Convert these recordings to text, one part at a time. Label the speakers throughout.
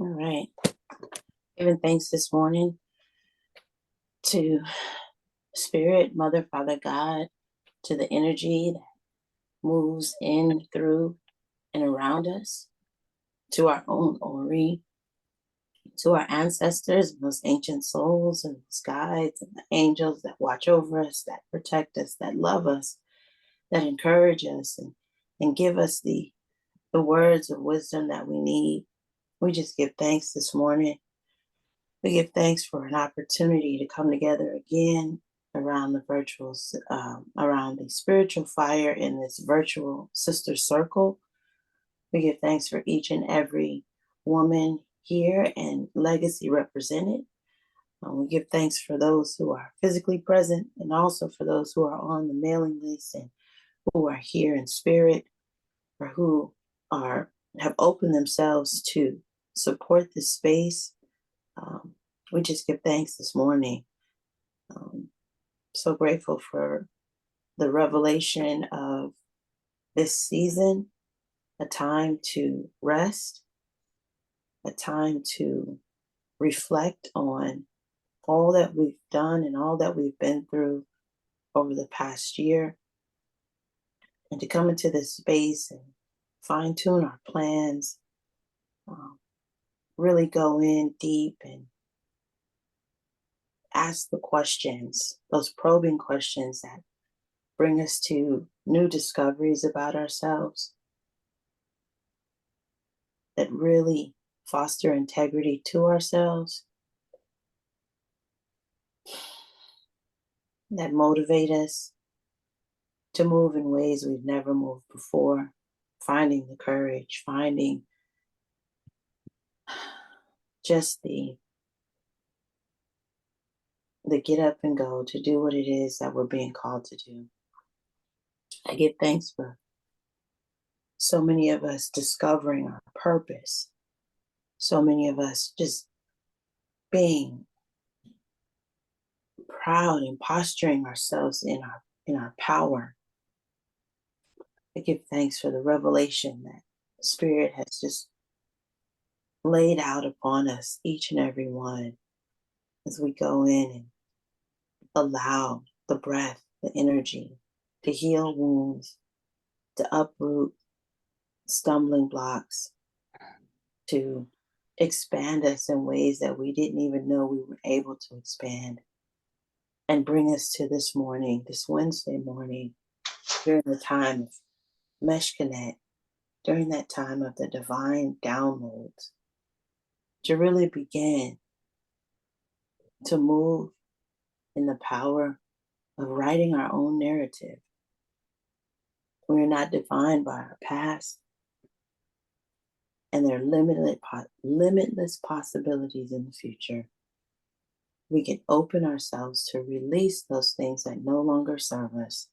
Speaker 1: All right. Giving thanks this morning to Spirit, Mother, Father, God, to the energy that moves in, through, and around us, to our own Ori, to our ancestors, those ancient souls and those guides and the angels that watch over us, that protect us, that love us, that encourage us and give us the words of wisdom that we need. We just give thanks this morning. We give thanks for an opportunity to come together again around the around the spiritual fire in this virtual sister circle. We give thanks for each and every woman here and legacy represented. We give thanks for those who are physically present and also for those who are on the mailing list and who are here in spirit or who have opened themselves to support this space. We just give thanks this morning. So grateful for the revelation of this season, a time to rest, a time to reflect on all that we've done and all that we've been through over the past year, and to come into this space and fine tune our plans, really go in deep and ask the questions, those probing questions that bring us to new discoveries about ourselves, that really foster integrity to ourselves, that motivate us to move in ways we've never moved before, finding the courage, finding just the get up and go to do what it is that we're being called to do. I give thanks for so many of us discovering our purpose, so many of us just being proud and posturing ourselves in our power. I give thanks for the revelation that Spirit has just laid out upon us, each and every one, as we go in and allow the breath, the energy to heal wounds, to uproot stumbling blocks, to expand us in ways that we didn't even know we were able to expand, and bring us to this morning, this Wednesday morning, during the time of Mesh Connect, during that time of the divine downloads, to really begin to move in the power of writing our own narrative. We are not defined by our past, and there are limitless possibilities in the future. We can open ourselves to release those things that no longer serve us.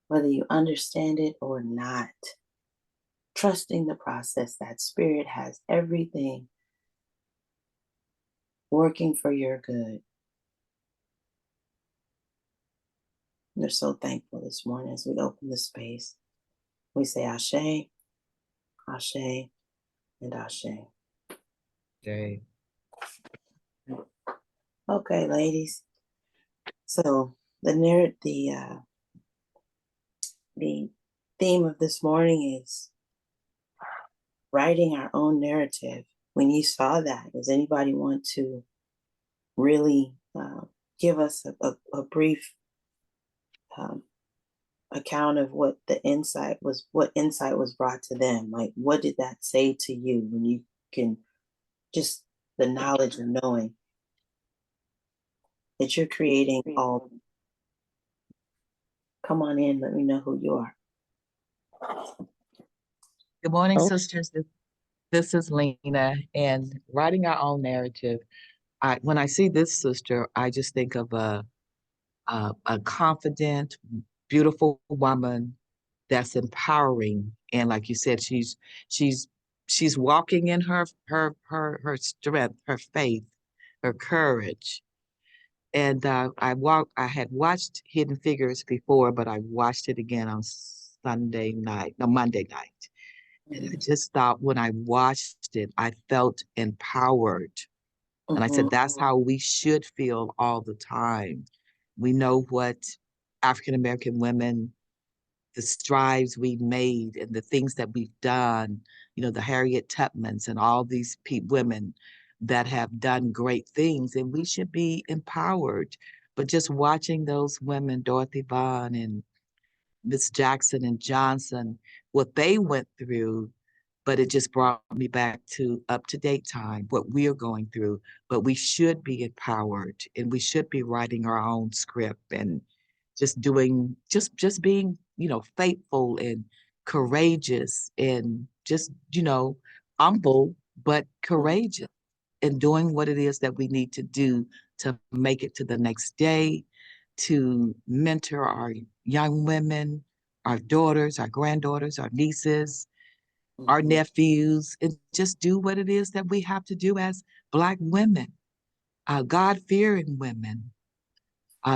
Speaker 1: Whether you understand it or not, trusting the process that Spirit has everything working for your good. We're so thankful this morning as we open the space. We say Ashe, Ashe, and Ashe.
Speaker 2: Okay.
Speaker 1: Okay, ladies. So the theme of this morning is writing our own narrative. When you saw that, does anybody want to really give us a brief account of what insight was brought to them? Like, what did that say to you when you can just the knowledge of knowing that you're creating all? Come on in, let me know who you are.
Speaker 2: Good morning, sisters. This is Lena, and writing our own narrative. When I see this sister, I just think of a confident, beautiful woman that's empowering, and like you said, she's walking in her strength, her faith, her courage. And I had watched Hidden Figures before, but I watched it again on Monday night. And I just thought when I watched it, I felt empowered. And I said,
Speaker 1: Mhm.
Speaker 2: that's how we should feel all the time. We know what African American women, the strides we made and the things that we've done, the Harriet Tubmans and all these women that have done great things, and we should be empowered. But just watching those women, Dorothy Vaughan and Miss Jackson and Johnson, what they went through, but it just brought me back to up to date time, what we're going through. But we should be empowered and we should be writing our own script and just doing, just being, faithful and courageous and just, humble, but courageous and doing what it is that we need to do to make it to the next day, to mentor our young women, our daughters, our granddaughters, our nieces, our
Speaker 1: Mhm.
Speaker 2: nephews, and just do what it is that we have to do as Black women, God-fearing women,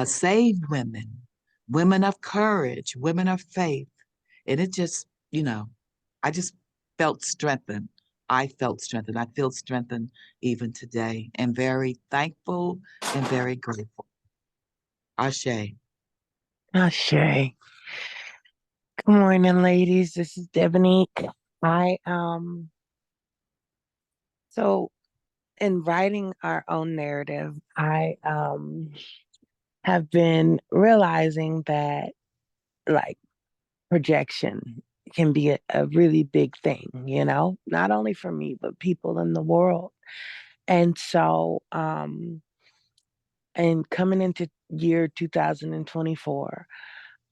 Speaker 2: saved women, women of courage, women of faith. And it just, I just felt strengthened. I felt strengthened. I feel strengthened even today and very thankful and very grateful. Ashe.
Speaker 3: Shay. Good morning, ladies. This is Debonique. I so in writing our own narrative, I have been realizing that like projection can be a really big thing, not only for me, but people in the world. And so and coming into year 2024,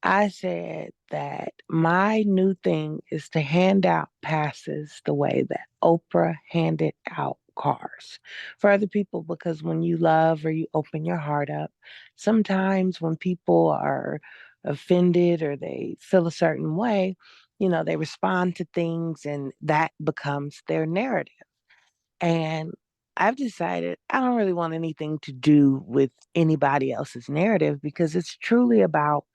Speaker 3: I said that my new thing is to hand out passes the way that Oprah handed out cars for other people, because when you love or you open your heart up, sometimes when people are offended or they feel a certain way, they respond to things and that becomes their narrative. And I've decided I don't really want anything to do with anybody else's narrative because it's truly about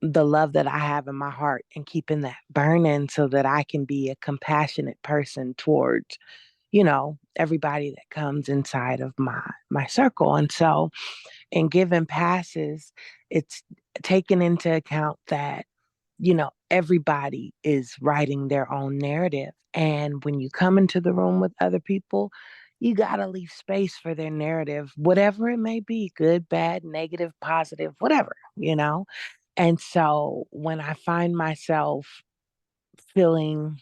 Speaker 3: the love that I have in my heart and keeping that burning so that I can be a compassionate person towards, everybody that comes inside of my circle. And so in giving passes, it's taken into account that, everybody is writing their own narrative. And when you come into the room with other people, you got to leave space for their narrative, whatever it may be, good, bad, negative, positive, whatever. And so when I find myself feeling,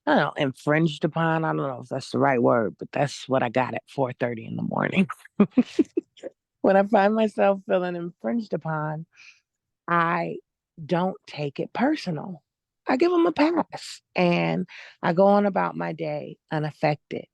Speaker 3: I don't know, infringed upon, I don't know if that's the right word, but that's what I got at 4:30 in the morning. When I find myself feeling infringed upon, I don't take it personal. I give them a pass and I go on about my day unaffected.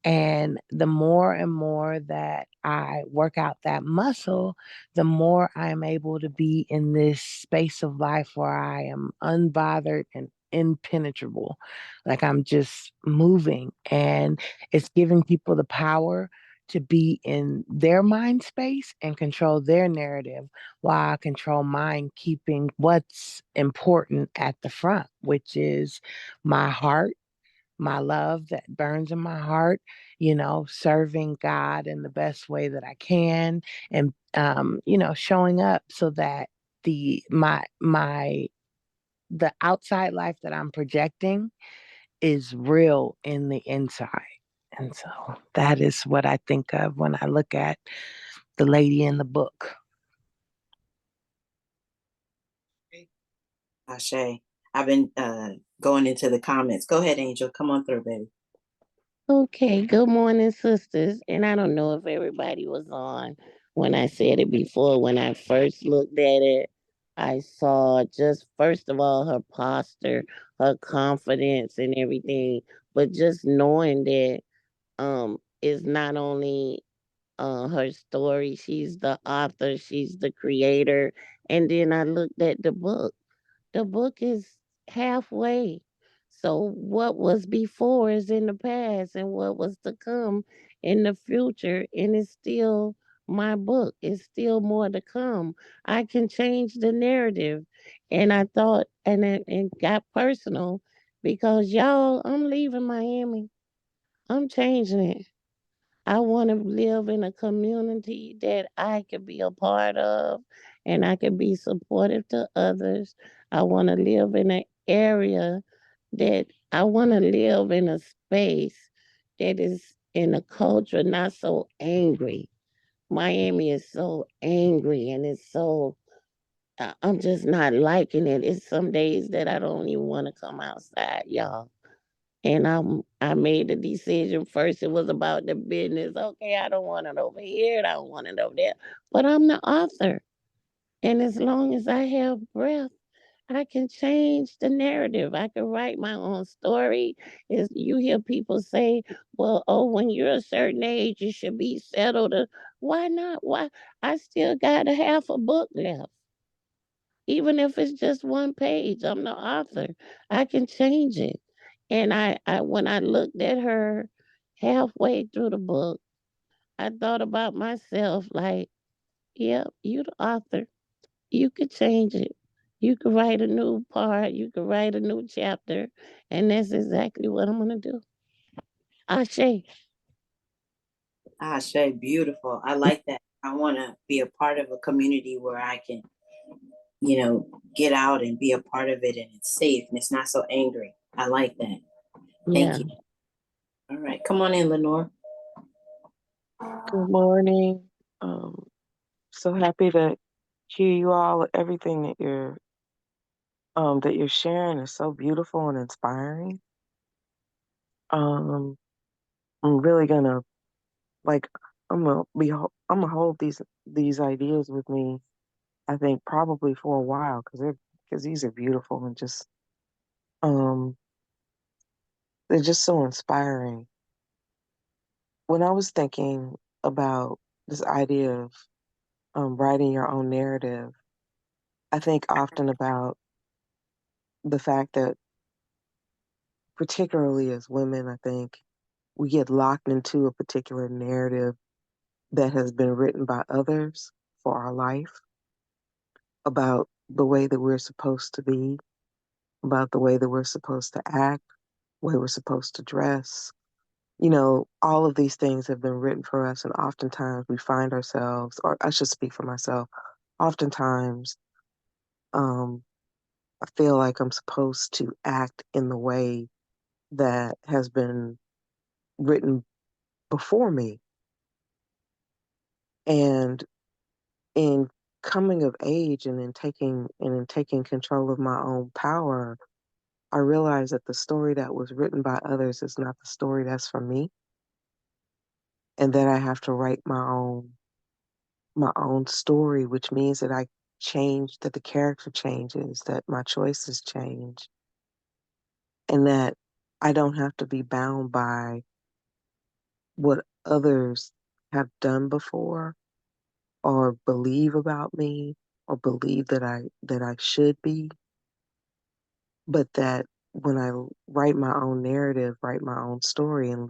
Speaker 3: And the more and more that I work out that muscle, the more I am able to be in this space of life where I am unbothered and impenetrable. Like I'm just moving, and it's giving people the power to be in their mind space and control their narrative while I control mine, keeping what's important at the front, which is my heart, my love that burns in my heart, serving God in the best way that I can, and showing up so that the outside life that I'm projecting is real in the inside. And so that is what I think of when I look at the lady in the book.
Speaker 1: Ashe. I've been going into the comments. Go ahead, Angel. Come on through, baby.
Speaker 4: Okay, good morning, sisters. And I don't know if everybody was on when I said it before. When I first looked at it, I saw just first of all her posture, her confidence, and everything. But just knowing that is not only her story, she's the author, she's the creator. And then I looked at the book is halfway. So what was before is in the past and what was to come in the future. And it's still my book. It's still more to come. I can change the narrative. And I thought, and it got personal. because y'all, I'm leaving Miami. I'm changing it. I want to live in a community that I could be a part of and I could be supportive to others. I want to live in an area that I want to live in a space that is in a culture not so angry. Miami is so angry and it's so, I'm just not liking it. It's some days that I don't even want to come outside, y'all. And I made the decision first. It was about the business. Okay, I don't want it over here. I don't want it over there. But I'm the author. And as long as I have breath, I can change the narrative. I can write my own story. Is you hear people say, well, oh, when you're a certain age, you should be settled. Why not? Why? I still got a half a book left. Even if it's just one page, I'm the author. I can change it. And I when I looked at her halfway through the book, I thought about myself like, yeah, you the author. You could change it. You could write a new part. You could write a new chapter. And that's exactly what I'm gonna do. Ashe.
Speaker 1: Ah, Shay, beautiful. I like that. I want to be a part of a community where I can, get out and be a part of it and it's safe and it's not so angry. I like that. Thank
Speaker 4: Yeah.
Speaker 1: you. All right. Come on in, Lenore.
Speaker 5: Good morning. Um, so happy to hear you all. Everything that you're sharing is so beautiful and inspiring. Um, I'm really gonna like I'm gonna hold these ideas with me. I think probably for a while because these are beautiful and just um they're just so inspiring. When I was thinking about this idea of writing your own narrative, I think often about the fact that particularly as women, I think we get locked into a particular narrative that has been written by others for our life about the way that we're supposed to be, about the way that we're supposed to act, way we're supposed to dress. All of these things have been written for us, and oftentimes we find ourselves, or I should speak for myself, oftentimes um, I feel like I'm supposed to act in the way that has been written before me. And in coming of age and in taking control of my own power, I realized that the story that was written by others is not the story that's for me, and that I have to write my own story, which means that I change, that the character changes, that my choices change, and that I don't have to be bound by what others have done before or believe about me or believe that I should be, but that when I write my own narrative, write my own story, and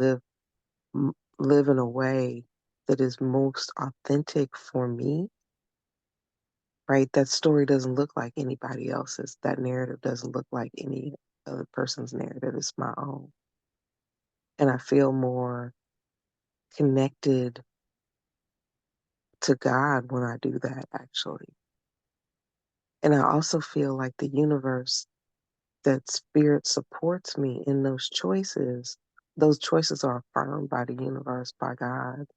Speaker 5: live in a way that is most authentic for me, right? That story doesn't look like anybody else's. That narrative doesn't look like any other person's narrative. It's my own, and I feel more connected to God when I do that, actually. And I also feel like the universe, that spirit supports me in those choices. Those choices are affirmed by the universe, by God.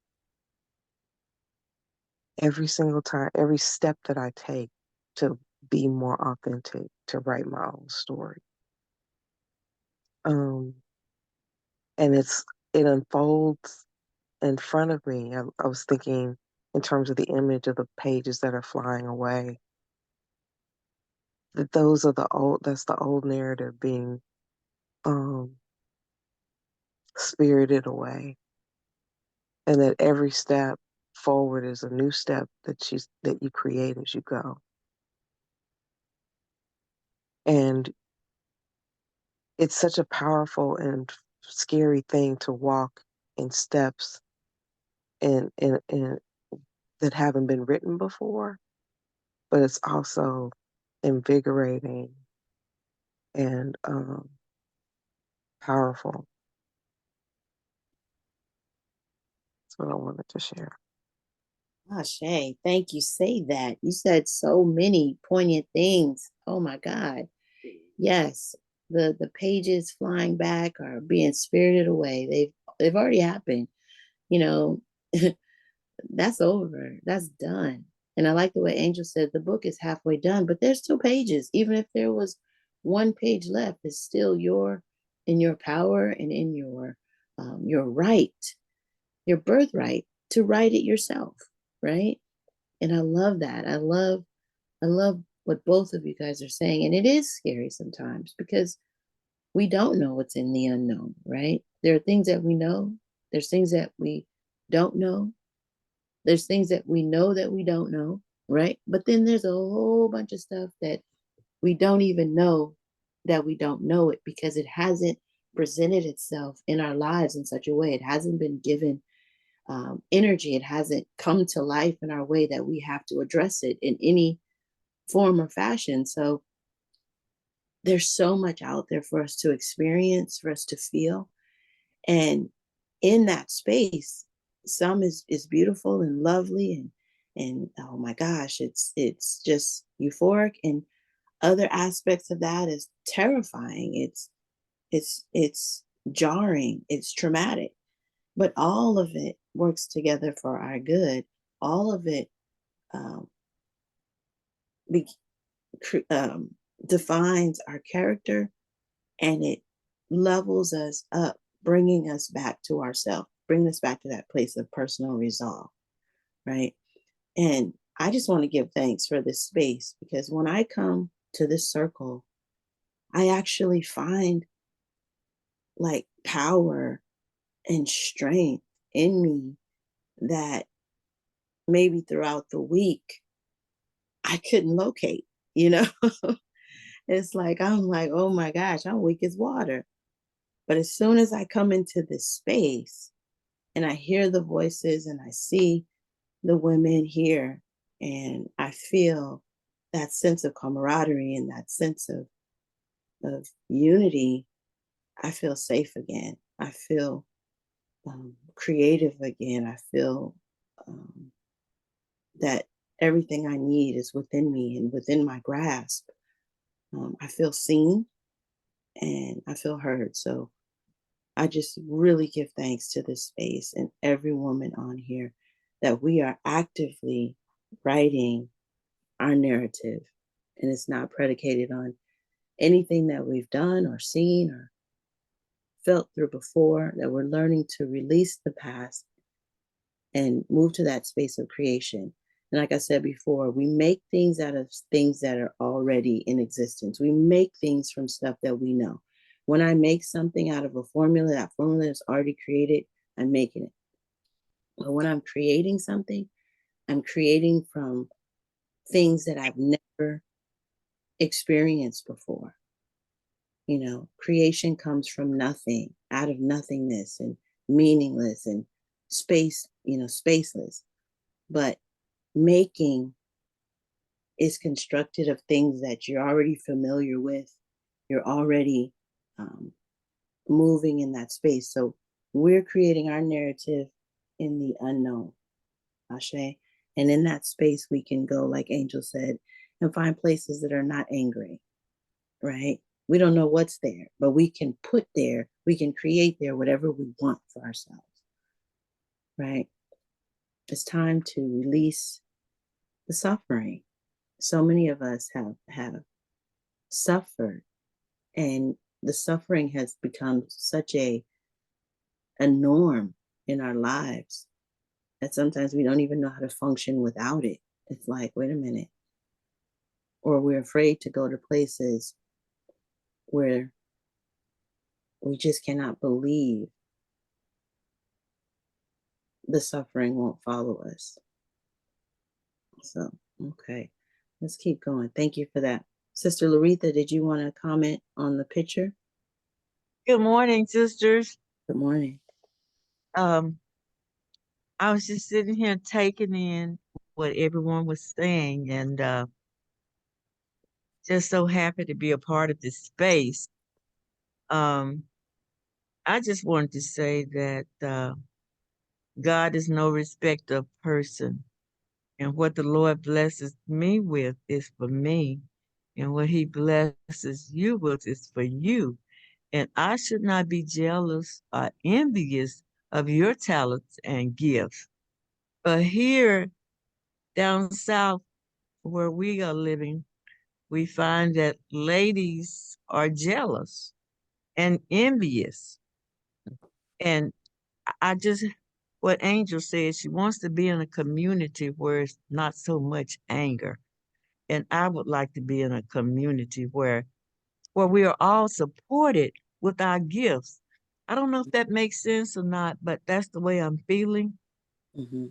Speaker 5: Every single time, every step that I take to be more authentic, to write my own story. Um, and it unfolds in front of me. I was thinking in terms of the image of the pages that are flying away, that that's the old narrative being um, spirited away, and that every step forward is a new step that you create as you go. And it's such a powerful and scary thing to walk in steps in that haven't been written before, but it's also invigorating and powerful. That's what I wanted to share.
Speaker 1: Shay, thank you. Say that. You said so many poignant things. Oh my God. Yes. The pages flying back are being spirited away. They've already happened. You know, that's over. That's done. And I like the way Angel said the book is halfway done, but there's still pages. Even if there was one page left, it's still in your power and in your right, your birthright to write it yourself, right? And I love that. I love what both of you guys are saying. And it is scary sometimes because we don't know what's in the unknown, right? There are things that we know, there's things that we don't know, there's things that we don't know, right? But then there's a whole bunch of stuff that we don't even know that we don't know it because it hasn't presented itself in our lives in such a way. It hasn't been given energy. It hasn't come to life in our way that we have to address it in any form or fashion. So there's so much out there for us to experience, for us to feel. And in that space, some is beautiful and lovely and oh my gosh, it's just euphoric. And other aspects of that is terrifying. It's jarring, it's traumatic. But all of it works together for our good. All of it um, be, defines our character and it levels us up, bringing us back to ourselves, bringing us back to that place of personal resolve, right? And I just want to give thanks for this space because when I come to this circle, I actually find like power and strength in me that maybe throughout the week I couldn't locate, you know? It's like, I'm like, oh my gosh, I'm weak as water. But as soon as I come into this space and I hear the voices and I see the women here and I feel that sense of camaraderie and that sense of unity, I feel safe again. I feel creative again. I feel that everything I need is within me and within my grasp. I feel seen and I feel heard. So I just really give thanks to this space and every woman on here that we are actively writing our narrative and it's not predicated on anything that we've done or seen or felt through before, that we're learning to release the past and move to that space of creation. And like I said before, we make things out of things that are already in existence. We make things from stuff that we know. When I make something out of a formula, that formula is already created, I'm making it. But when I'm creating something, I'm creating from things that I've never experienced before. You know, creation comes from nothing, out of nothingness and meaningless and space, spaceless. But making is constructed of things that you're already familiar with. You're already moving in that space. So we're creating our narrative in the unknown, Ashe. And in that space, we can go, like Angel said, and find places that are not angry, right? We don't know what's there, but we can we can create there whatever we want for ourselves, right? It's time to release the suffering. So many of us have suffered, and the suffering has become such a norm in our lives that sometimes we don't even know how to function without it. It's like, wait a minute. Or we're afraid to go to places where we just cannot believe the suffering won't follow us. So, okay, let's keep going. Thank you for that. Sister Laretha, did you want to comment on the picture?
Speaker 6: Good morning, sisters.
Speaker 1: Good morning.
Speaker 6: I was just sitting here taking in what everyone was saying and just so happy to be a part of this space. I just wanted to say that God is no respecter of person. And what the Lord blesses me with is for me. And what he blesses you with is for you. And I should not be jealous or envious of your talents and gifts. But here down south where we are living, we find that ladies are jealous and envious. And I just, what Angel said, she wants to be in a community where it's not so much anger. And I would like to be in a community where we are all supported with our gifts. I don't know if that makes sense or not, but that's the way I'm feeling.
Speaker 1: Hmm.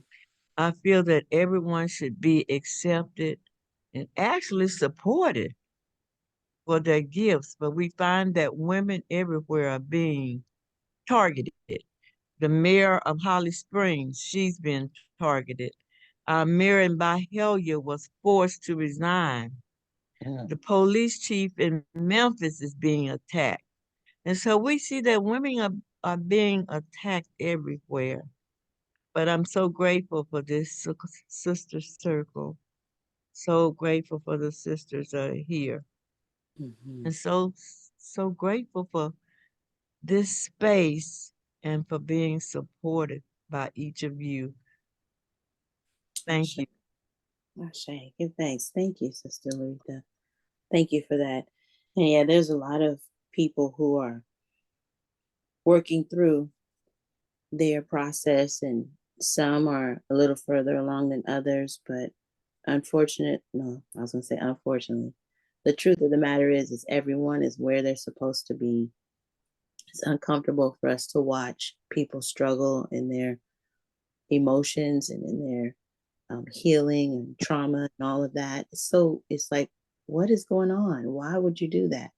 Speaker 6: I feel that everyone should be accepted and actually supported for their gifts, but we find that women everywhere are being targeted. The mayor of Holly Springs, she's been targeted. Our mayor in Byhalia was forced to resign. The police chief in Memphis is being attacked. And so we see that women are being attacked everywhere. But I'm so grateful for this sister circle. So grateful for the sisters that are here.
Speaker 1: Hmm.
Speaker 6: And so grateful for this space and for being supported by each of you. Thank you.
Speaker 1: Ashe, give thanks. Thank you, Sister Larita. Thank you for that. And yeah, there's a lot of people who are working through their process, and some are a little further along than others. But no, I was gonna say unfortunately. The truth of the matter is everyone is where they're supposed to be. It's uncomfortable for us to watch people struggle in their emotions and in their healing and trauma and all of that. It's like, what is going on? Why would you do that?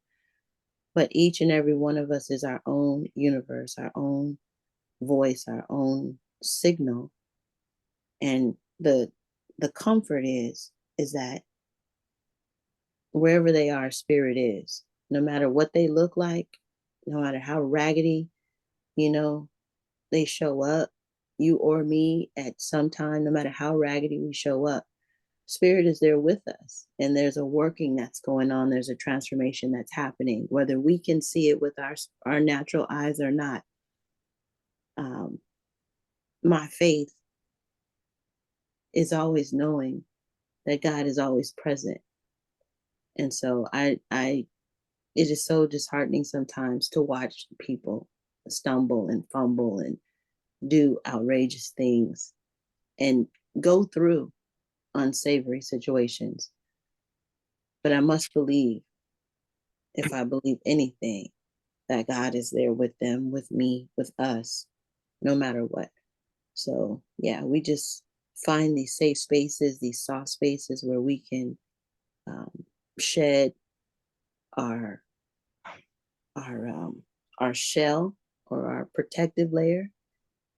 Speaker 1: But each and every one of us is our own universe, our own voice, our own signal. And the comfort is that wherever they are, spirit is. No matter what they look like, no matter how raggedy, you know, they show up, you or me at some time, no matter how raggedy we show up, spirit is there with us. And there's a working that's going on. There's a transformation that's happening, whether we can see it with our natural eyes or not. Um, my faith is always knowing that God is always present. And so it is so disheartening sometimes to watch people stumble and fumble and do outrageous things and go through unsavory situations. But I must believe, if I believe anything, that God is there with them, with me, with us, no matter what. So, yeah, we just find these safe spaces, these soft spaces where we can shed our our our shell or our protective layer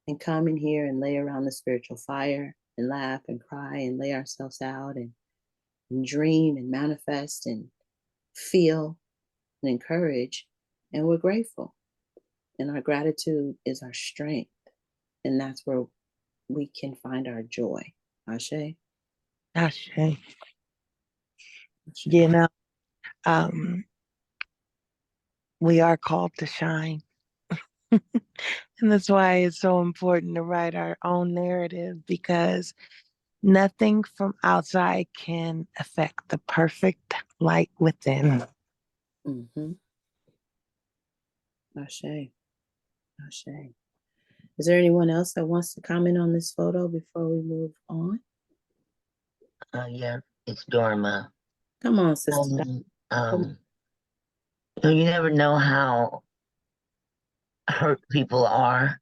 Speaker 1: and come in here and lay around the spiritual fire and laugh and cry and lay ourselves out and dream and manifest and feel and encourage. And we're grateful. And our gratitude is our strength. And that's where we can find our joy. Ashe?
Speaker 3: Ashe.
Speaker 1: Ashe.
Speaker 3: You know, um, we are called to shine. And that's why it's so important to write our own narrative, because nothing from outside can affect the perfect light within.
Speaker 1: Mm-hmm. Ashe. Ashe. Is there anyone else that wants to comment on this photo before we move on?
Speaker 7: Yeah, it's Dorma.
Speaker 1: Come on, Sister.
Speaker 7: Um, you never know how hurt people are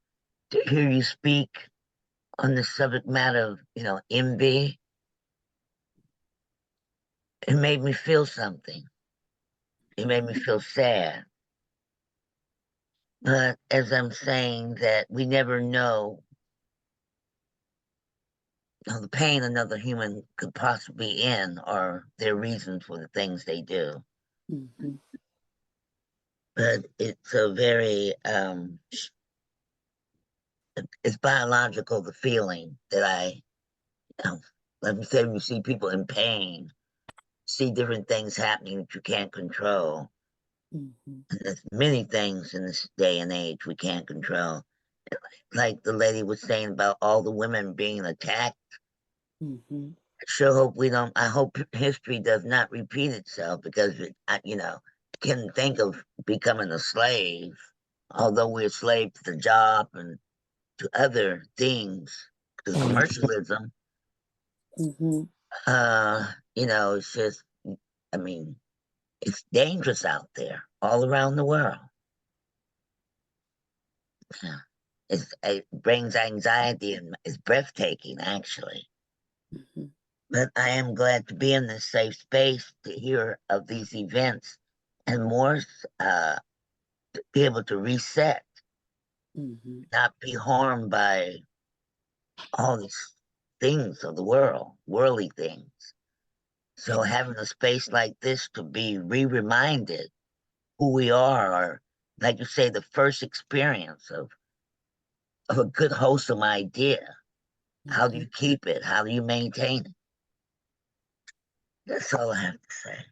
Speaker 7: to hear you speak on the subject matter of, envy. It made me feel something. It made me feel sad. But as I'm saying that we never know the pain another human could possibly be in or their reasons for the things they do.
Speaker 1: Mm-hmm.
Speaker 7: but it's a very it's biological, the feeling that let me say, you see people in pain, see different things happening that you can't control.
Speaker 1: Mhm.
Speaker 7: And there's many things in this day and age we can't control. Like the lady was saying about all the women being attacked.
Speaker 1: Mhm.
Speaker 7: I sure hope we don't. I hope history does not repeat itself, because can think of becoming a slave, although we're slave to the job and to other things, to commercialism.
Speaker 1: Mhm.
Speaker 7: It's just, I mean, it's dangerous out there all around the world. Yeah. It brings anxiety and it's breathtaking, actually.
Speaker 1: Mhm.
Speaker 7: But I am glad to be in this safe space to hear of these events and more, to be able to reset,
Speaker 1: Mhm.
Speaker 7: not be harmed by all these things of the world, worldly things. So having a space like this to be re-reminded who we are, or like you say, the first experience of a good wholesome idea. How do you keep it? How do you maintain it? That's all I have to say.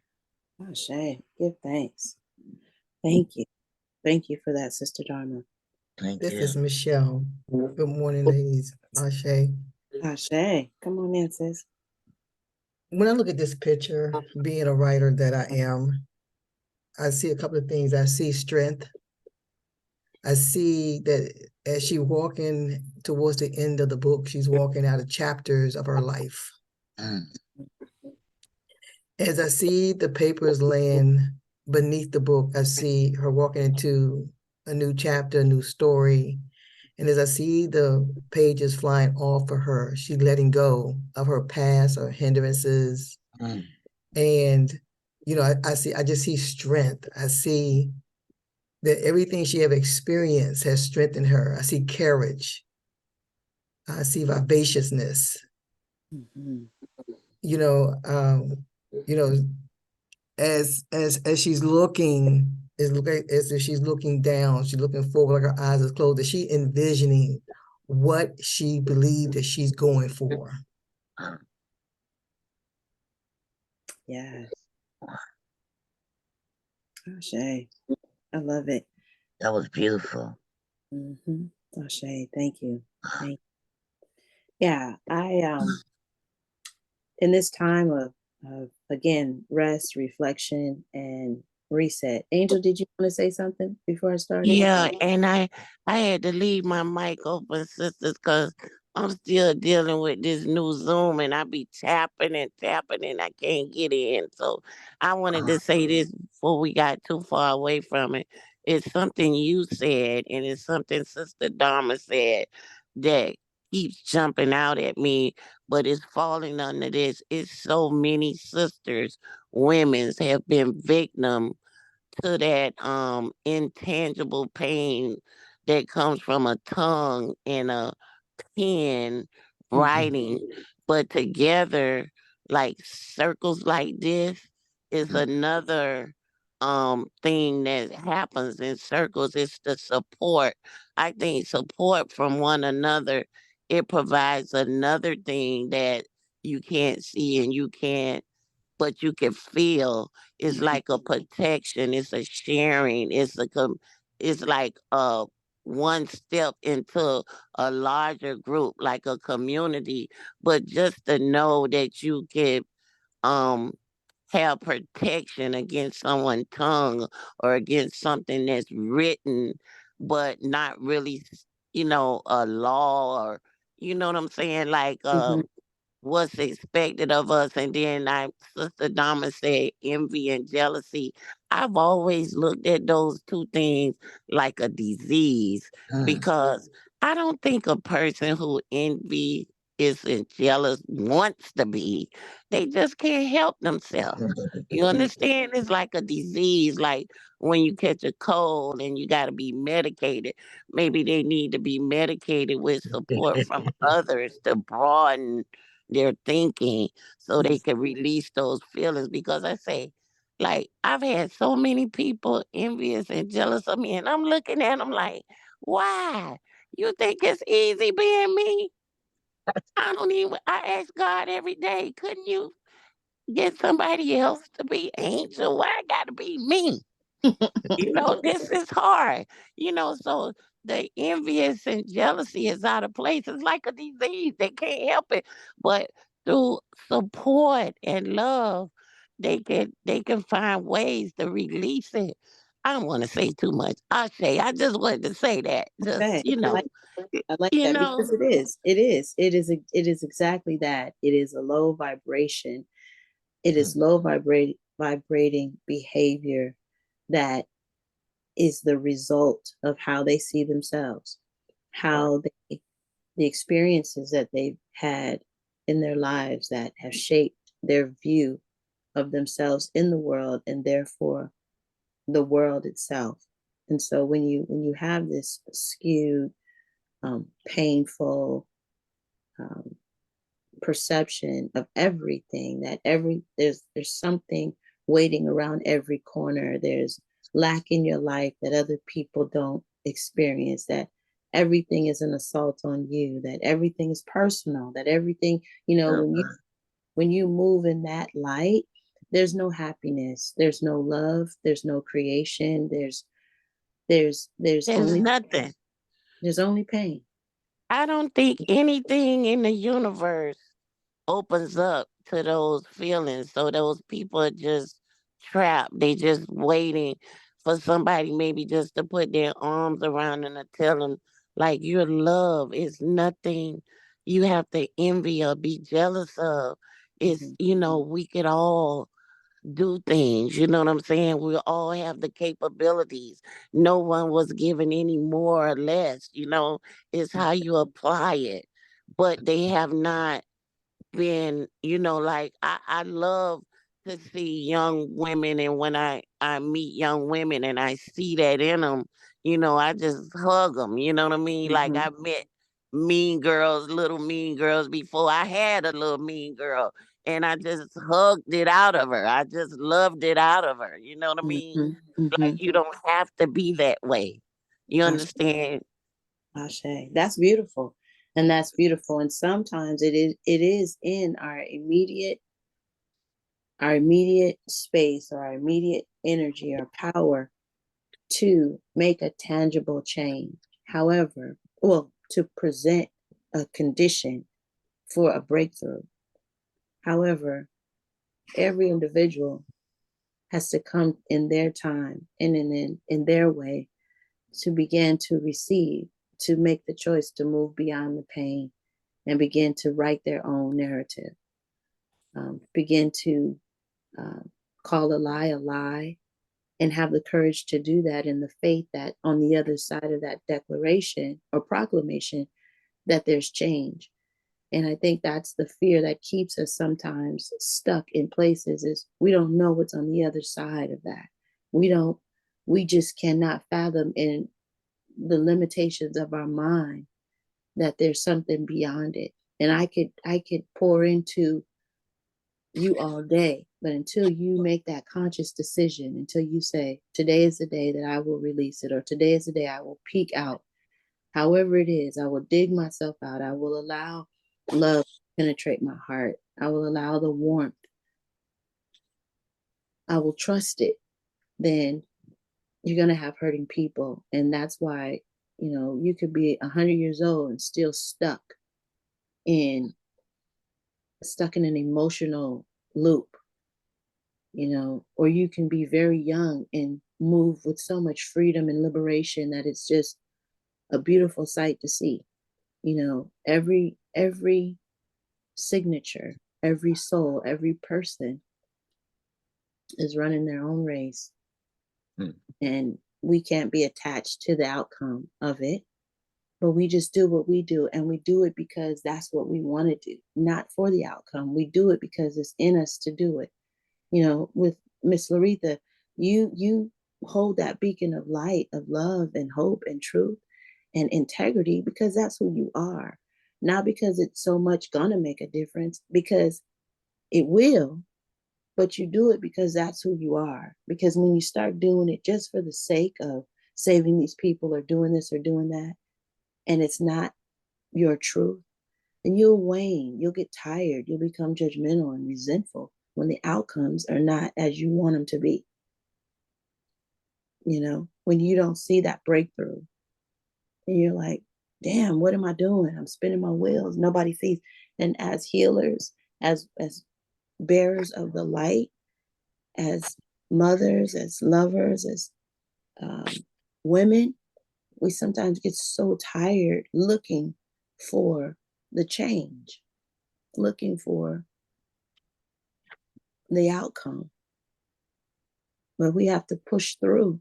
Speaker 1: Oh, Shay, give thanks. Thank you. Thank you for that, Sister Dharma.
Speaker 7: Thank
Speaker 8: This
Speaker 7: you.
Speaker 8: is Michelle. Good morning, ladies. Ashe.
Speaker 1: Shay, come on in, sis.
Speaker 8: When I look at this picture, being a writer that I am, I see a couple of things. I see strength. I see that as she walking towards the end of the book, she's walking out of chapters of her life.
Speaker 7: Mm.
Speaker 8: As I see the papers laying beneath the book, I see her walking into a new chapter, a new story. And as I see the pages flying off for her, she's letting go of her past or hindrances.
Speaker 7: Mm.
Speaker 8: And, I just see strength. I see that everything she have experienced has strengthened her. I see courage. I see vivaciousness.
Speaker 1: Mhm.
Speaker 8: You know, you know, as she's looking, as if she's looking down, she's looking forward, like her eyes are closed. Is she envisioning what she believed that she's going for?
Speaker 1: Yes. Oh, Shay, I love it.
Speaker 7: That was beautiful.
Speaker 1: Mm-hmm. Oh, Shay, thank you. Thank Yeah, in this time of again rest, reflection, and reset. Angel, did you want to say something before I started?
Speaker 4: Yeah, and I had to leave my mic open, sisters, because I'm still dealing with this new Zoom, and I be tapping and tapping, and I can't get in. So I wanted to say this before we got too far away from it. It's something you said, and it's something Sister Dharma said that keeps jumping out at me, but it's falling under this. It's so many sisters, women's have been victim to that intangible pain that comes from a tongue and a pen writing, but together, like circles like this is another thing that happens in circles. It's the support. I think support from one another, it provides another thing that you can't see and you can't, but you can feel. It's like a protection, it's a sharing, it's like one step into a larger group, like a community. But just to know that you can um have protection against someone's tongue or against something that's written, but not really, a law, or you know what I'm saying, like
Speaker 1: Mm-hmm.
Speaker 4: what's expected of us. And then Sister Dama said envy and jealousy. I've always looked at those two things like a disease,
Speaker 7: Mm.
Speaker 4: because I don't think a person who envy isn't jealous wants to be. They just can't help themselves. You understand? It's like a disease, like when you catch a cold and you got to be medicated. Maybe they need to be medicated with support from others to broaden their thinking so they can release those feelings. Because I say, Like, I've had so many people envious and jealous of me, and I'm looking at them like, why? You think it's easy being me? I ask God every day, couldn't you get somebody else to be Angel? Why I gotta be me? This is hard. So the envious and jealousy is out of place. It's like a disease. They can't help it. But through support and love, they can find ways to release it. I don't want to say too much. I just wanted to say that.
Speaker 1: Okay.
Speaker 4: Just,
Speaker 1: I like
Speaker 4: you
Speaker 1: that
Speaker 4: know,
Speaker 1: because it is exactly that. It is a low vibration. It is low vibrating behavior that is the result of how they see themselves, how the experiences that they've had in their lives that have shaped their view of themselves in the world and therefore the world itself. And so when you have this skewed, painful, um, perception of everything, that there's something waiting around every corner, there's lack in your life that other people don't experience, that everything is an assault on you, that everything is personal, that everything, when you move in that light, there's no happiness, there's no love, there's no creation, there's
Speaker 4: there's
Speaker 1: only
Speaker 4: nothing.
Speaker 1: there's only pain.
Speaker 4: I don't think anything in the universe opens up to those feelings. So those people are just trapped. They just waiting for somebody maybe just to put their arms around them and tell them like your love is nothing you have to envy or be jealous of. It's,
Speaker 1: Mhm.
Speaker 4: we could all do things. You know what I'm saying? We all have the capabilities. No one was given any more or less. It's how you apply it. But they have not been, like I love to see young women, and when I meet young women and I see that in them, I just hug them. You know what I mean? Like
Speaker 1: Mhm.
Speaker 4: I met mean girls, little mean girls before I had a little mean girl, and I just hugged it out of her. I just loved it out of her. You know what I mean?
Speaker 1: Mhm.
Speaker 4: Like
Speaker 1: Mhm.
Speaker 4: you don't have to be that way. You
Speaker 1: Ashe.
Speaker 4: understand?
Speaker 1: Ashe. That's beautiful. And that's beautiful. And sometimes it is in our immediate space or our immediate energy or power to make a tangible change. However, well, to present a condition for a breakthrough. However, every individual has to come in their time and in their way to begin to receive, to make the choice to move beyond the pain and begin to write their own narrative, begin to call a lie, and have the courage to do that in the faith that on the other side of that declaration or proclamation that there's change. And I think that's the fear that keeps us sometimes stuck in places, is we don't know what's on the other side of that. We just cannot fathom in the limitations of our mind that there's something beyond it. And I could pour into you all day, but until you make that conscious decision, until you say, today is the day that I will release it, or today is the day I will peek out, however it is, I will dig myself out, I will allow love to penetrate my heart, I will allow the warmth, I will trust it, then you're going to have hurting people. And that's why, you could be 100 years old and still in stuck in an emotional loop, or you can be very young and move with so much freedom and liberation that it's just a beautiful sight to see. Every signature, every soul, every person is running their own race, and we can't be attached to the outcome of it, but we just do what we do, and we do it because that's what we want to do, not for the outcome. We do it because it's in us to do it. With Miss Laretha, you hold that beacon of light, of love and hope and truth and integrity, because that's who you are. Not because it's so much gonna make a difference, because it will, but you do it because that's who you are. Because when you start doing it just for the sake of saving these people or doing this or doing that, and it's not your truth, then you'll wane, you'll get tired, you'll become judgmental and resentful when the outcomes are not as you want them to be. You know, when you don't see that breakthrough and you're like, damn, what am I doing? I'm spinning my wheels. Nobody sees. And as healers, as bearers of the light, as mothers, as lovers, as women, we sometimes get so tired looking for the change, looking for the outcome. But we have to push through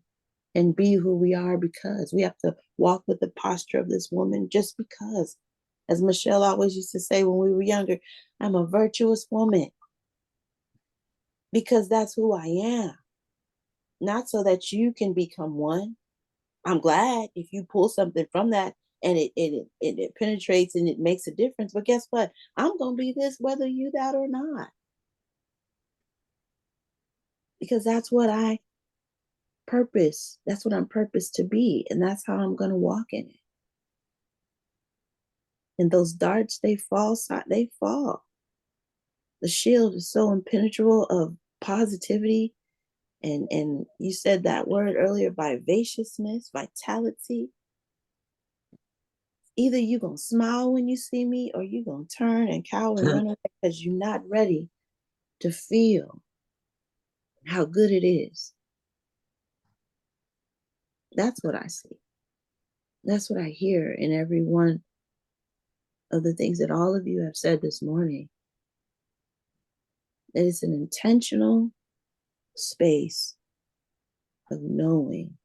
Speaker 1: and be who we are, because we have to walk with the posture of this woman just because. As Michelle always used to say when we were younger, I'm a virtuous woman because that's who I am. Not so that you can become one. I'm glad if you pull something from that and it penetrates and it makes a difference. But guess what? I'm going to be this whether you that or not. Because that's what I'm purposed to be. And that's how I'm going to walk in it. And those darts, they fall. The shield is so impenetrable of positivity. And you said that word earlier, vivaciousness, vitality. Either you're going to smile when you see me or you're going to turn and cower and run away because you're not ready to feel how good it is. That's what I see. That's what I hear in every one of the things that all of you have said this morning. That it's an intentional space of knowing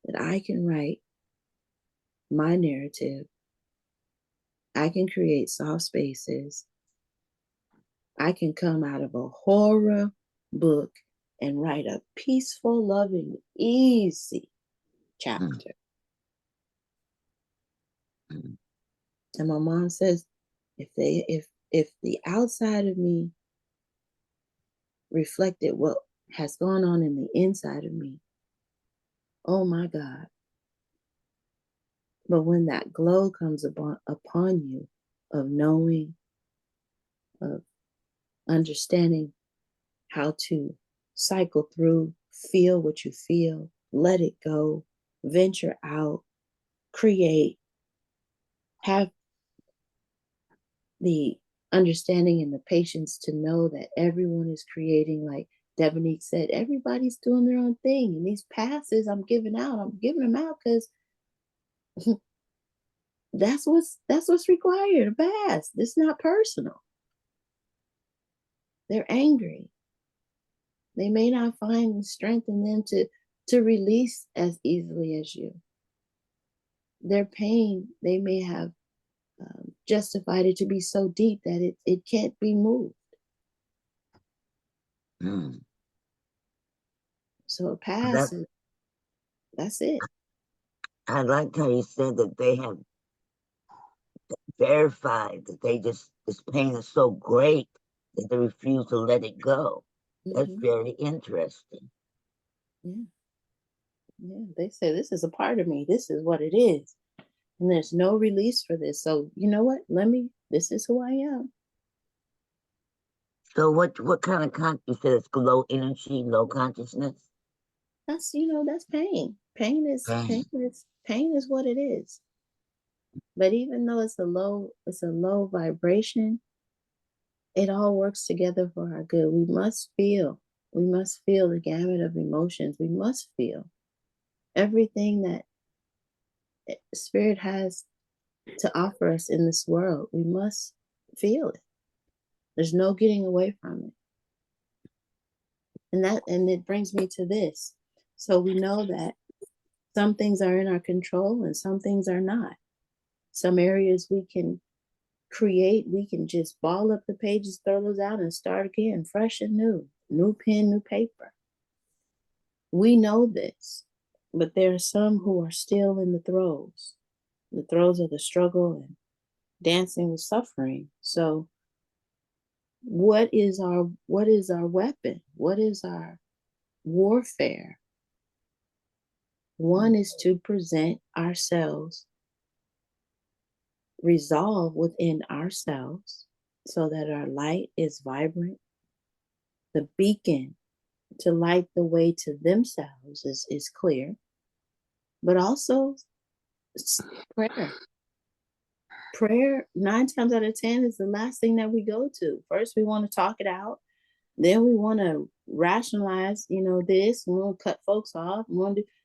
Speaker 1: that I can write my narrative. I can create soft spaces. I can come out of a horror book and write a peaceful, loving, easy chapter. And my mom says, if the outside of me reflected what has gone on in the inside of me, oh my God. But when that glow comes upon you of knowing, of understanding how to cycle through, feel what you feel, let it go, venture out, create, have the understanding and the patience to know that everyone is creating, like Devonique said, everybody's doing their own thing. And these passes I'm giving them out because that's what's required, a pass. It's not personal. They're angry. They may not find the strength in them to release as easily as you. Their pain, they may have justified it to be so deep that it can't be moved. So a pass, that's it.
Speaker 7: I liked how you said that they have verified that this pain is so great that they refuse to let it go. That's very interesting.
Speaker 1: Yeah, they say this is a part of me. This is what it is. And there's no release for this. So you know what? This is who I am.
Speaker 7: So what kind of you said it's low energy, low consciousness?
Speaker 1: That's pain. Pain is what it is. But even though it's a low vibration, it all works together for our good. We must feel the gamut of emotions. We must feel everything that Spirit has to offer us in this world. We must feel it. There's no getting away from it. And it brings me to this. So we know that some things are in our control and some things are not. Some areas we can create, we can just ball up the pages, throw those out and start again, fresh and new pen, new paper. We know this, but there are some who are still in the throes of the struggle and dancing with suffering. So what is our weapon? What is our warfare? One is to present ourselves, resolve within ourselves, so that our light is vibrant. The beacon to light the way to themselves is clear, but also prayer. Prayer, 9 times out of 10, is the last thing that we go to. First, we want to talk it out. Then we want to rationalize, this. We want to cut folks off.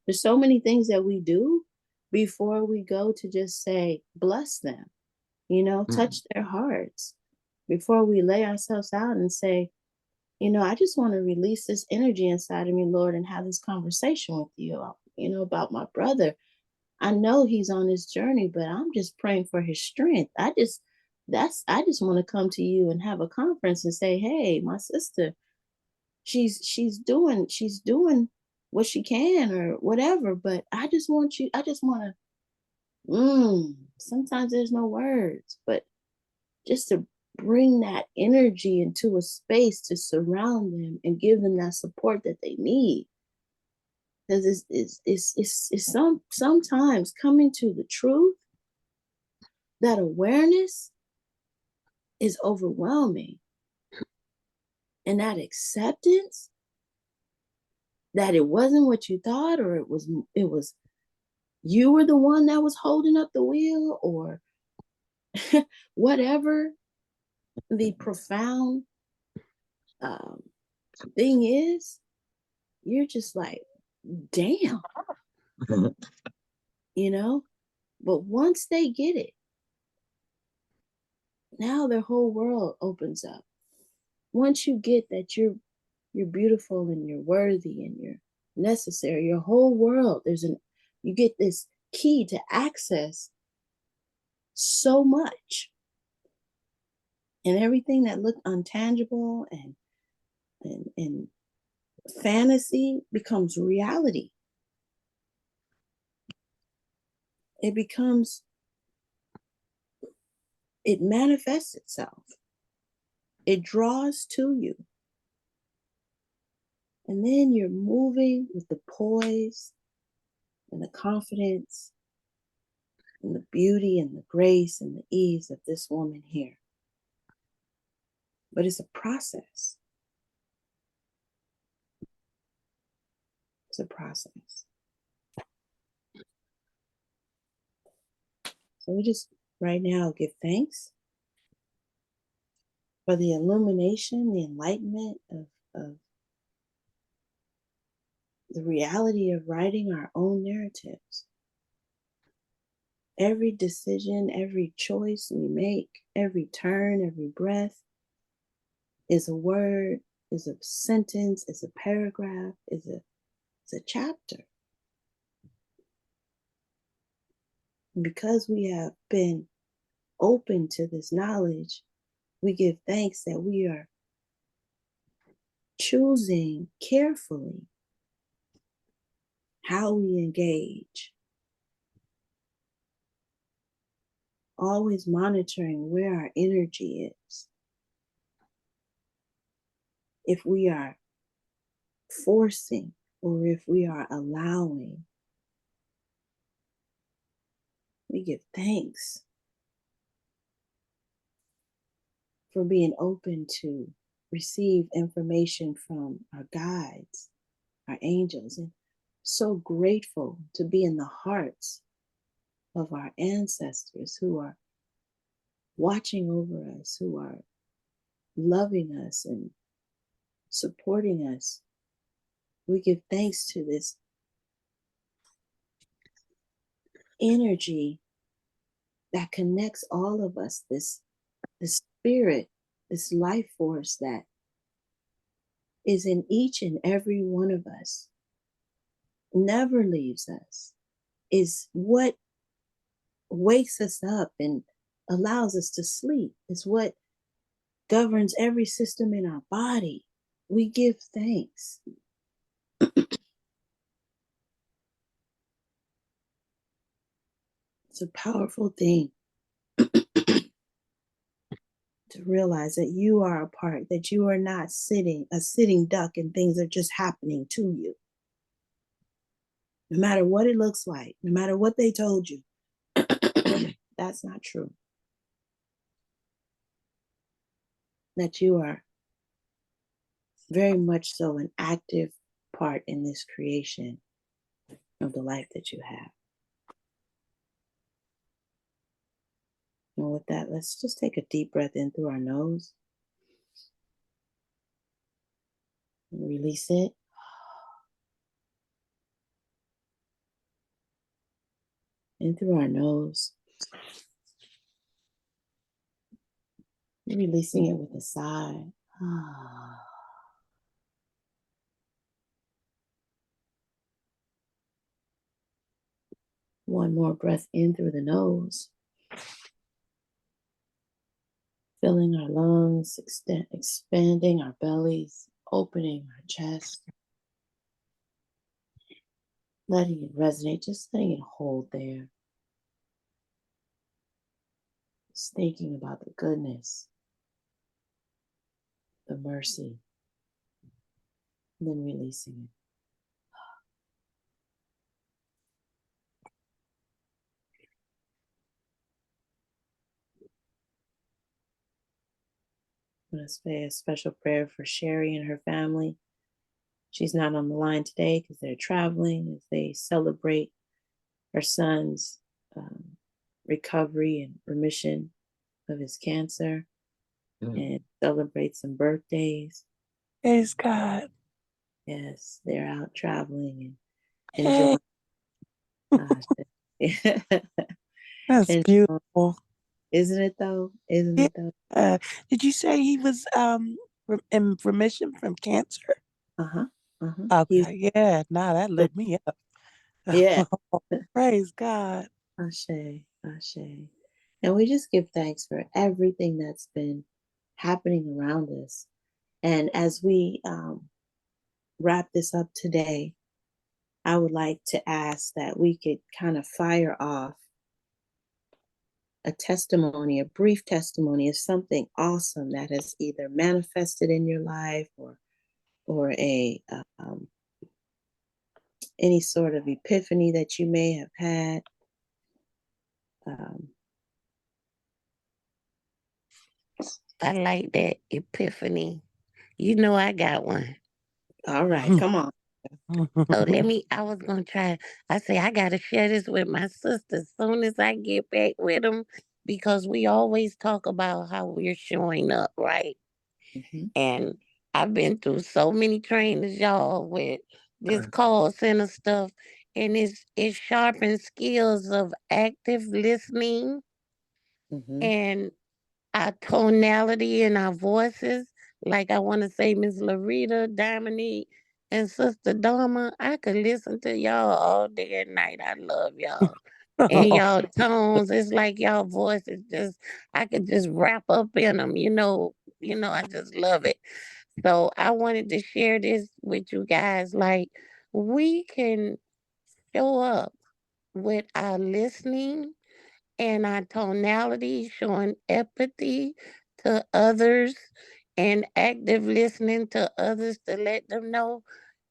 Speaker 1: There's so many things that we do before we go to just say, bless them, touch their hearts. Before we lay ourselves out and say, I just want to release this energy inside of me, Lord, and have this conversation with you, about my brother. I know he's on his journey, but I'm just praying for his strength. I just want to come to you and have a conference and say, hey, my sister, she's doing what she can or whatever, but I just want to, sometimes there's no words, but just to bring that energy into a space to surround them and give them that support that they need. Because it's sometimes coming to the truth, that awareness is overwhelming. And that acceptance that it wasn't what you thought, or it was you were the one that was holding up the wheel, or whatever the profound thing is, you're just like, damn, but once they get it, now their whole world opens up. Once you get that you're beautiful and you're worthy and you're necessary, your whole world, you get this key to access so much, and everything that looked untangible and fantasy becomes reality. It manifests itself. It draws to you. And then you're moving with the poise and the confidence and the beauty and the grace and the ease of this woman here. But it's a process. It's a process. So we just right now give thanks for the illumination, the enlightenment of the reality of writing our own narratives. Every decision, every choice we make, every turn, every breath is a word, is a sentence, is a paragraph, is a chapter. And because we have been open to this knowledge, we give thanks that we are choosing carefully how we engage, always monitoring where our energy is. If we are forcing or if we are allowing, we give thanks for being open to receive information from our guides, our angels, and so grateful to be in the hearts of our ancestors who are watching over us, who are loving us and supporting us. We give thanks to this energy that connects all of us, this spirit, this life force that is in each and every one of us, never leaves us, is what wakes us up and allows us to sleep, is what governs every system in our body. We give thanks. It's a powerful thing. to realize that you are a part, that you are not a sitting duck and things are just happening to you. No matter what it looks like, no matter what they told you, that's not true. That you are very much so an active part in this creation of the life that you have. And with that, let's just take a deep breath in through our nose and release it. In through our nose, releasing it with a sigh. One more breath in through the nose, filling our lungs, expanding our bellies, opening our chest, letting it resonate, just letting it hold there. Just thinking about the goodness, the mercy, and then releasing it. I'm going to say a special prayer for Sherry and her family. She's not on the line today because they're traveling as they celebrate her son's recovery and remission of his cancer and celebrate some birthdays.
Speaker 3: Praise God.
Speaker 1: Yes, they're out traveling and enjoying.
Speaker 3: That's
Speaker 1: And,
Speaker 3: beautiful.
Speaker 1: isn't it though? Isn't
Speaker 3: Yeah.
Speaker 1: it though?
Speaker 3: Did you say he was in remission from cancer?
Speaker 1: Uh-huh. Uh-huh.
Speaker 3: Okay, yeah. Nah, that lit me up.
Speaker 1: Yeah.
Speaker 3: Praise God.
Speaker 1: Ashe, Ashe. And we just give thanks for everything that's been happening around us. And as we wrap this up today, I would like to ask that we could kind of fire off a testimony, a brief testimony of something awesome that has either manifested in your life or a any sort of epiphany that you may have had.
Speaker 4: I like that epiphany. You know I got one.
Speaker 1: All right, come on.
Speaker 4: So I was gonna try. I say I gotta share this with my sister as soon as I get back with them because we always talk about how we're showing up, right?
Speaker 1: Mm-hmm.
Speaker 4: And I've been through so many trainings, y'all, with this call center stuff, and it sharpens skills of active listening
Speaker 1: Mm-hmm.
Speaker 4: and our tonality in our voices. Like I want to say, Miss Larita, Dominique, and Sister Dharma, I could listen to y'all all day and night. I love y'all. And y'all tones, it's like y'all voices just, I could just wrap up in them, I just love it. So I wanted to share this with you guys. Like, we can show up with our listening and our tonality, showing empathy to others and active listening to others to let them know,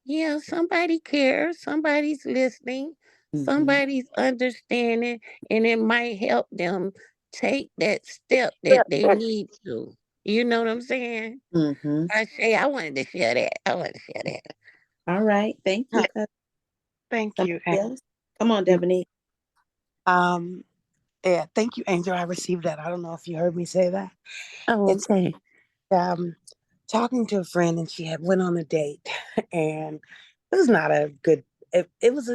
Speaker 4: yeah, somebody cares, somebody's listening,
Speaker 1: Mm-hmm.
Speaker 4: somebody's understanding, and it might help them take that step that they need to. You know what I'm saying?
Speaker 1: Mm-hmm.
Speaker 4: I wanted to share that. I wanted to share that.
Speaker 1: All right. Thank you.
Speaker 3: Thank you.
Speaker 1: Somebody else? Come on, Debonair.
Speaker 3: Yeah, thank you, Angel. I received that. I don't know if you heard me say that.
Speaker 4: Oh,
Speaker 3: It's
Speaker 4: okay.
Speaker 3: talking to a friend, and she had went on a date, and it was not a good. It was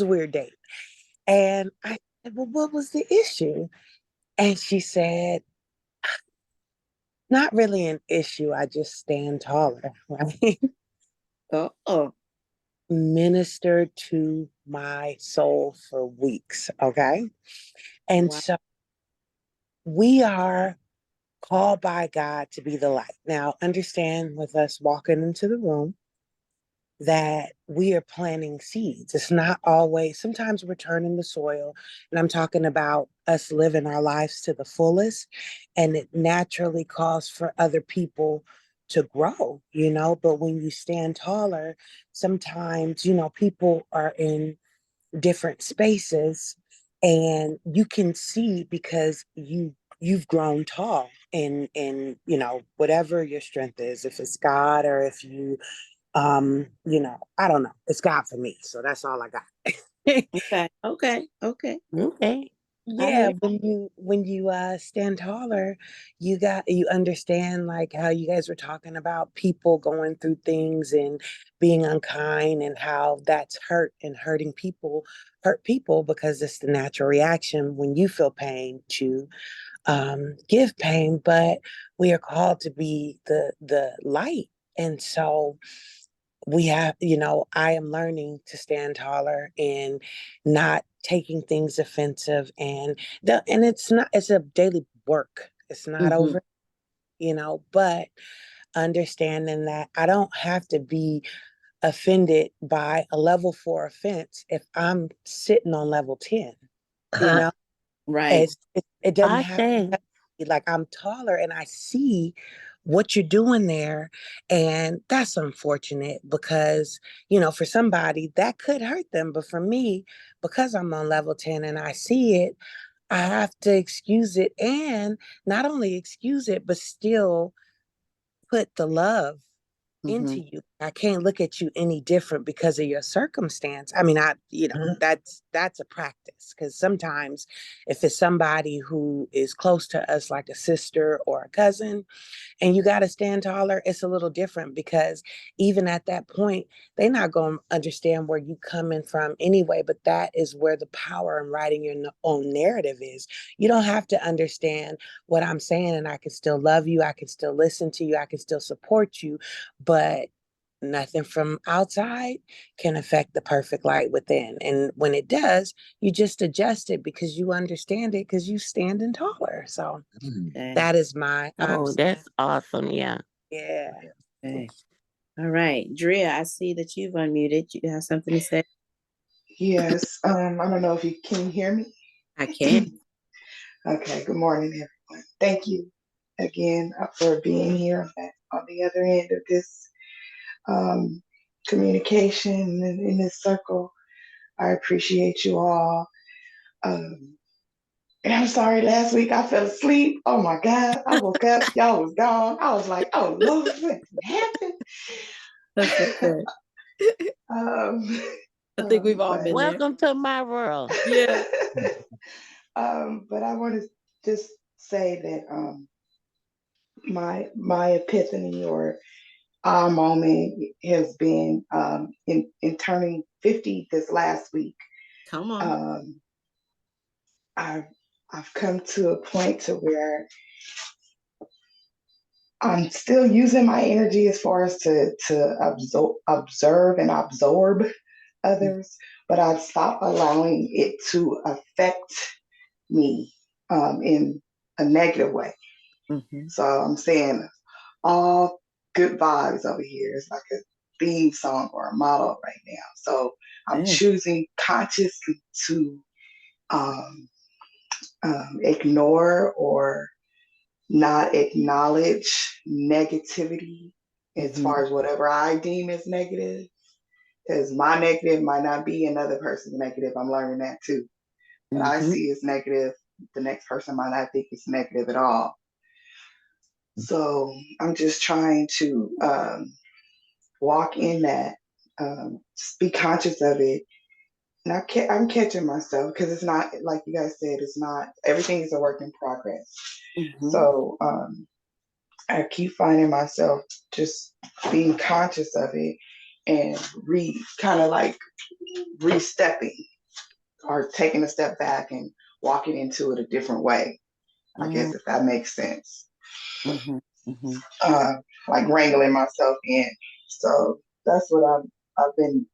Speaker 3: a weird date, and I said, "Well, what was the issue?" And she said, "Not really an issue. I just stand taller." Right?
Speaker 1: Oh.
Speaker 3: Ministered to my soul for weeks. Okay, and
Speaker 1: Wow.
Speaker 3: so we are called by God to be the light. Now, understand with us walking into the room, that we are planting seeds. It's not always, sometimes we're turning the soil, and I'm talking about us living our lives to the fullest, and it naturally calls for other people to grow, you know. But when you stand taller, sometimes, you know, people are in different spaces and you can see because you've grown tall in you know, whatever your strength is, if it's God or if you you know, I don't know, it's God for me, so that's all I got.
Speaker 1: Okay. Okay. Okay.
Speaker 4: Okay. I
Speaker 3: Yeah,
Speaker 4: hear.
Speaker 3: when you stand taller, you understand like how you guys were talking about people going through things and being unkind and how that's hurting people, hurt people because it's the natural reaction when you feel pain to give pain, but we are called to be the light. And so we have, you know, I am learning to stand taller and not taking things offensive, and and it's not, it's a daily work, it's not
Speaker 1: Mm-hmm.
Speaker 3: over, you know, but understanding that I don't have to be offended by a level 4 offense if I'm sitting on level 10, you know.
Speaker 1: Right.
Speaker 3: It doesn't
Speaker 4: I
Speaker 3: have
Speaker 4: say,
Speaker 3: to be like I'm taller and I see what you're doing there. And that's unfortunate because, you know, for somebody that could hurt them. But for me, because I'm on level 10 and I see it, I have to excuse it and not only excuse it, but still put the love
Speaker 1: Mm-hmm.
Speaker 3: into you. I can't look at you any different because of your circumstance. I mean, you know, that's a practice because sometimes if it's somebody who is close to us, like a sister or a cousin, and you got to stand taller, it's a little different because even at that point, they're not going to understand where you coming from anyway. But that is where the power in writing your own narrative is. You don't have to understand what I'm saying, and I can still love you. I can still listen to you. I can still support you, but nothing from outside can affect the perfect light within. And when it does, you just adjust it because you understand it because you standing taller. So
Speaker 1: Okay.
Speaker 3: that is my
Speaker 4: oh, that's awesome. Yeah.
Speaker 3: yeah.
Speaker 1: Okay. All right. Drea, I see that you've unmuted. You have something to say?
Speaker 9: Yes. I don't know if you can hear me.
Speaker 1: I can.
Speaker 9: Okay. Good morning, everyone. Thank you again for being here on the other end of this um, communication in this circle. I appreciate you all. Um, and I'm sorry, last week I fell asleep. Oh my God. I woke up, y'all was gone. I was like, oh Lord, what happened?
Speaker 1: That's okay.
Speaker 9: um,
Speaker 1: I think we've all
Speaker 9: but
Speaker 1: been there.
Speaker 4: Welcome to my world.
Speaker 1: Yeah.
Speaker 9: but I want to just say that my epiphany or moment has been in turning 50 this last week.
Speaker 1: Come on.
Speaker 9: Um, I've I've come to a point to where I'm still using my energy as far as to observe and absorb others, but I've stopped allowing it to affect me in a negative way.
Speaker 1: Mm-hmm.
Speaker 9: So I'm saying all good vibes over here. It's like a theme song or a motto right now. So I'm
Speaker 1: Okay.
Speaker 9: choosing consciously to um, ignore or not acknowledge negativity as
Speaker 1: Mm-hmm.
Speaker 9: far as whatever I deem as negative. Because my negative might not be another person's negative. I'm learning that too. What I
Speaker 1: Mm-hmm.
Speaker 9: see as negative, the next person might not think it's negative at all. So I'm just trying to walk in that, be conscious of it. And I'm catching myself because it's not, like you guys said, it's not, everything is a work in progress.
Speaker 1: Mm-hmm.
Speaker 9: So I keep finding myself just being conscious of it and kind of like re-stepping or taking a step back and walking into it a different way. I guess if that makes sense.
Speaker 1: Mm-hmm. Mm-hmm.
Speaker 9: Uh, like wrangling myself in. So that's what I've been,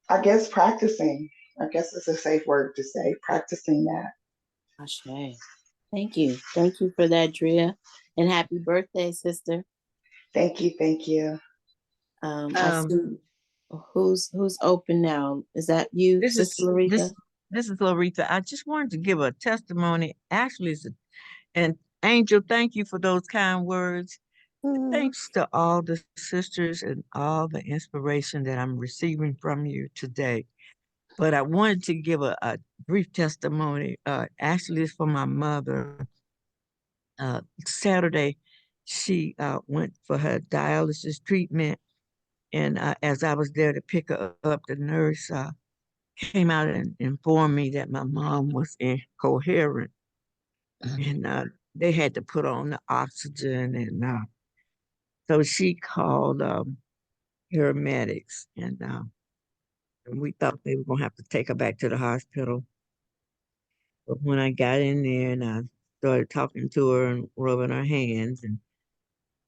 Speaker 9: I guess, practicing. I guess it's a safe word to say, practicing that.
Speaker 1: Ashe. Thank you. Thank you for that, Drea. And happy birthday, sister.
Speaker 9: Thank you. Thank you.
Speaker 1: I
Speaker 6: Um,
Speaker 1: see. Who's open now? Is that you,
Speaker 6: This
Speaker 1: Sister
Speaker 6: is
Speaker 1: Larika?
Speaker 6: this is Larita. I just wanted to give a testimony. Actually, and Angel, thank you for those kind words.
Speaker 4: Mm.
Speaker 6: Thanks to all the sisters and all the inspiration that I'm receiving from you today. But I wanted to give a brief testimony. Actually, it's for my mother. Saturday, she went for her dialysis treatment. And as I was there to pick her up, the nurse came out and informed me that my mom was incoherent. And they had to put on the oxygen. And so she called paramedics. And we thought they were going to have to take her back to the hospital. But when I got in there and I started talking to her and rubbing her hands, and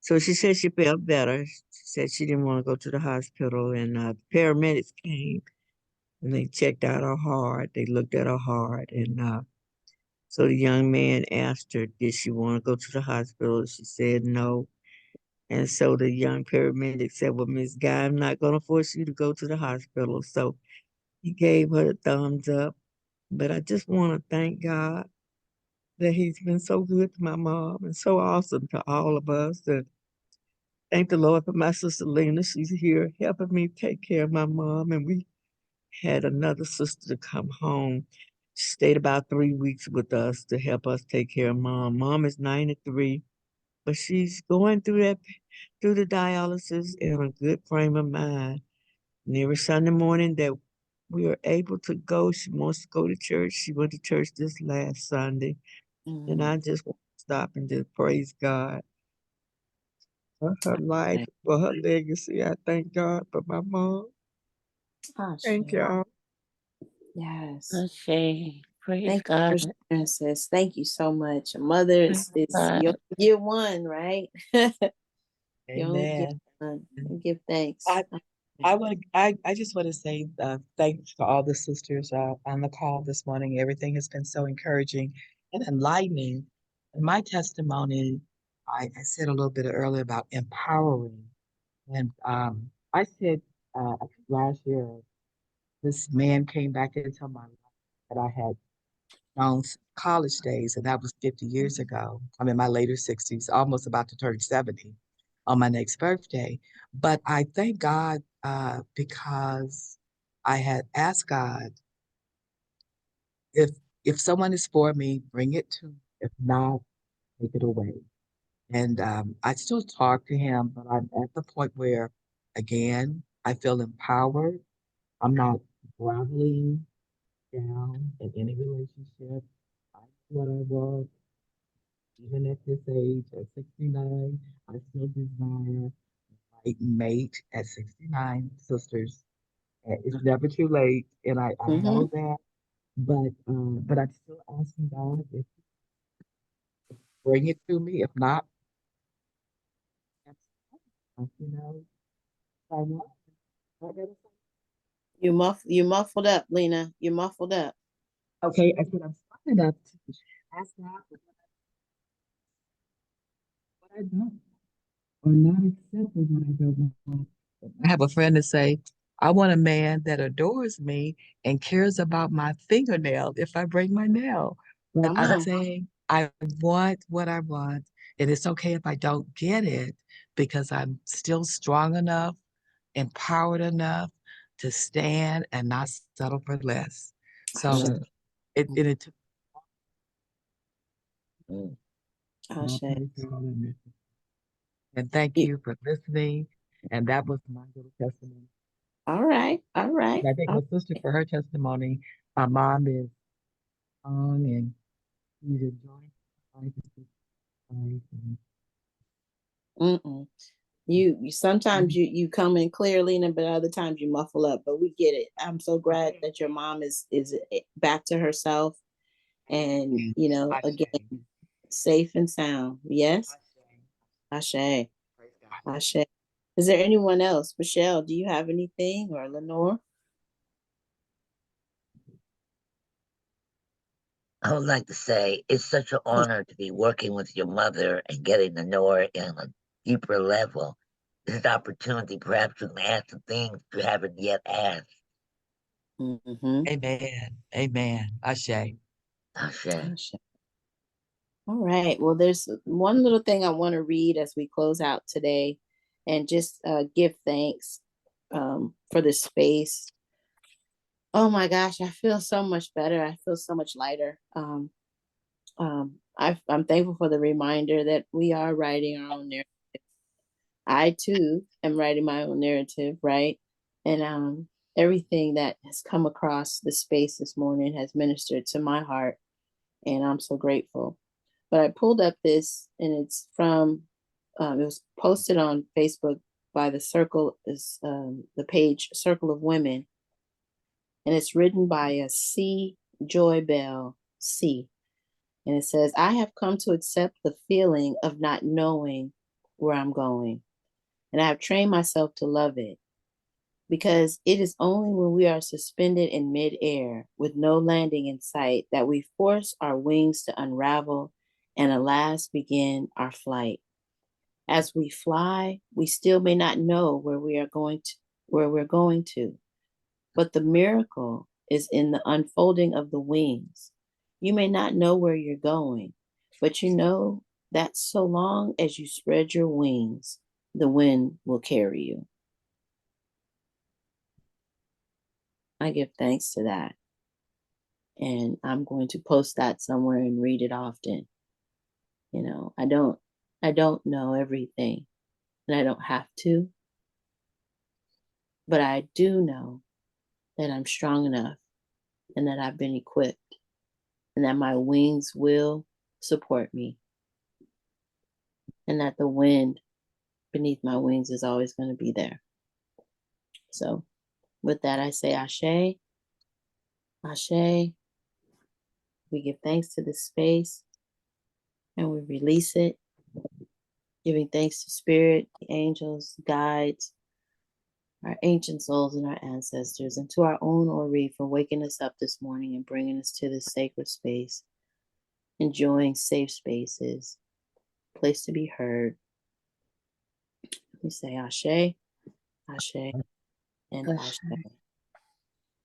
Speaker 6: so she said she felt better. She said she didn't want to go to the hospital, and the paramedics came and they checked out her heart. They looked at her heart, and so the young man asked her, did she want to go to the hospital? She said no. And so the young paramedic said, well, Miss Guy, I'm not going to force you to go to the hospital. So he gave her a thumbs up. But I just want to thank God that he's been so good to my mom and so awesome to all of us. And thank the Lord for my sister Lena. She's here helping me take care of my mom. And we had another sister to come home. She stayed about 3 weeks with us to help us take care of mom. Mom is 93, but she's going through the dialysis in a good frame of mind. And every Sunday morning that we are able to go, she wants to go to church. She went to church this last Sunday. And I just want to stop and just praise God for her life, for her legacy. I thank God for my mom. Thank y'all.
Speaker 1: Yes.
Speaker 4: Okay. Praise
Speaker 1: Thank you
Speaker 4: God.
Speaker 1: for sharing, sis. Thank you so much. Mother
Speaker 4: Praise
Speaker 1: is
Speaker 4: God.
Speaker 1: you get one, right? You only get
Speaker 2: Amen.
Speaker 1: one. And give thanks.
Speaker 2: I just want to say thanks to all the sisters on the call this morning. Everything has been so encouraging and enlightening. And my testimony, I said a little bit earlier about empowering. And I said last year, this man came back into my life that I had known college days, and that was 50 years ago. I'm in my later 60s, almost about to turn 70 on my next birthday. But I thank God because I had asked God if someone is for me, bring it to me. If not, take it away. And I still talk to him, but I'm at the point where, again, I feel empowered. I'm not groveling down in any relationship. I know what I want. Even at this age, at 69, I still desire a right mate at 69, sisters. It's never too late, and I
Speaker 1: Mm-hmm.
Speaker 2: know that. But I'm still asking God if bring it to me. If not, that's fine. I want. I gotta say.
Speaker 1: You muffled up, Lena. You muffled up.
Speaker 2: Okay, I said I'm smart enough to ask God for what I don't, or not accepting what I don't want. I have a friend that say, I want a man that adores me and cares about my fingernail if I break my nail. But
Speaker 1: Come
Speaker 2: I'm
Speaker 1: on.
Speaker 2: saying I want what I want, and it's okay if I don't get it because I'm still strong enough, empowered enough to stand and not settle for less. So
Speaker 7: Mm,
Speaker 2: it took
Speaker 7: mm.
Speaker 2: all
Speaker 1: Ashe.
Speaker 2: praise God on this. And thank
Speaker 1: You,
Speaker 2: you for listening. And that was my little testimony.
Speaker 1: all right. All right.
Speaker 2: And I thank my sister for her testimony. My mom is on and she's enjoying life. And
Speaker 1: Mm-mm. You sometimes you come in clear, Lena, but other times you muffle up. But we get it. I'm so glad that your mom is back to herself, and
Speaker 2: I
Speaker 1: again,
Speaker 2: say,
Speaker 1: safe and sound. Yes,
Speaker 2: I say,
Speaker 1: Ashe,
Speaker 2: praise God.
Speaker 1: Ashe. Is there anyone else? Michelle, do you have anything, or Lenore?
Speaker 7: I would like to say it's such an honor to be working with your mother and getting to know her on a deeper level. this opportunity perhaps to ask the things you haven't yet asked.
Speaker 1: Mm-hmm.
Speaker 2: Amen. Amen. Ashe.
Speaker 7: Ashe.
Speaker 1: All right. Well, there's one little thing I want to read as we close out today, and just give thanks for this space. Oh my gosh, I feel so much better. I feel so much lighter. I'm thankful for the reminder that we are writing our own narrative. I too am writing my own narrative, right? And everything that has come across the space this morning has ministered to my heart, and I'm so grateful. But I pulled up this, and it's from, it was posted on Facebook by the the page Circle of Women, and it's written by a C. Joy Bell C. And it says, I have come to accept the feeling of not knowing where I'm going, and I have trained myself to love it, because it is only when we are suspended in midair with no landing in sight that we force our wings to unravel and alas begin our flight. As we fly, we still may not know where we're going to, but the miracle is in the unfolding of the wings. You may not know where you're going, but you know that so long as you spread your wings, the wind will carry you. I give thanks to that. And I'm going to post that somewhere and read it often. You know, I don't know everything, and I don't have to, but I do know that I'm strong enough, and that I've been equipped, and that my wings will support me, and that the wind beneath my wings is always going to be there. So with that, I say Ashe, Ashe. We give thanks to this space, and we release it, giving thanks to Spirit, the angels, guides, our ancient souls, and our ancestors, and to our own Ori for waking us up this morning and bringing us to this sacred space, enjoying safe spaces, place to be heard. We say Ashe, Ashe, and Ashe.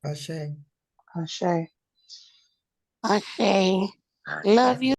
Speaker 8: Ashe.
Speaker 9: Ashe.
Speaker 4: Ashe. Love you.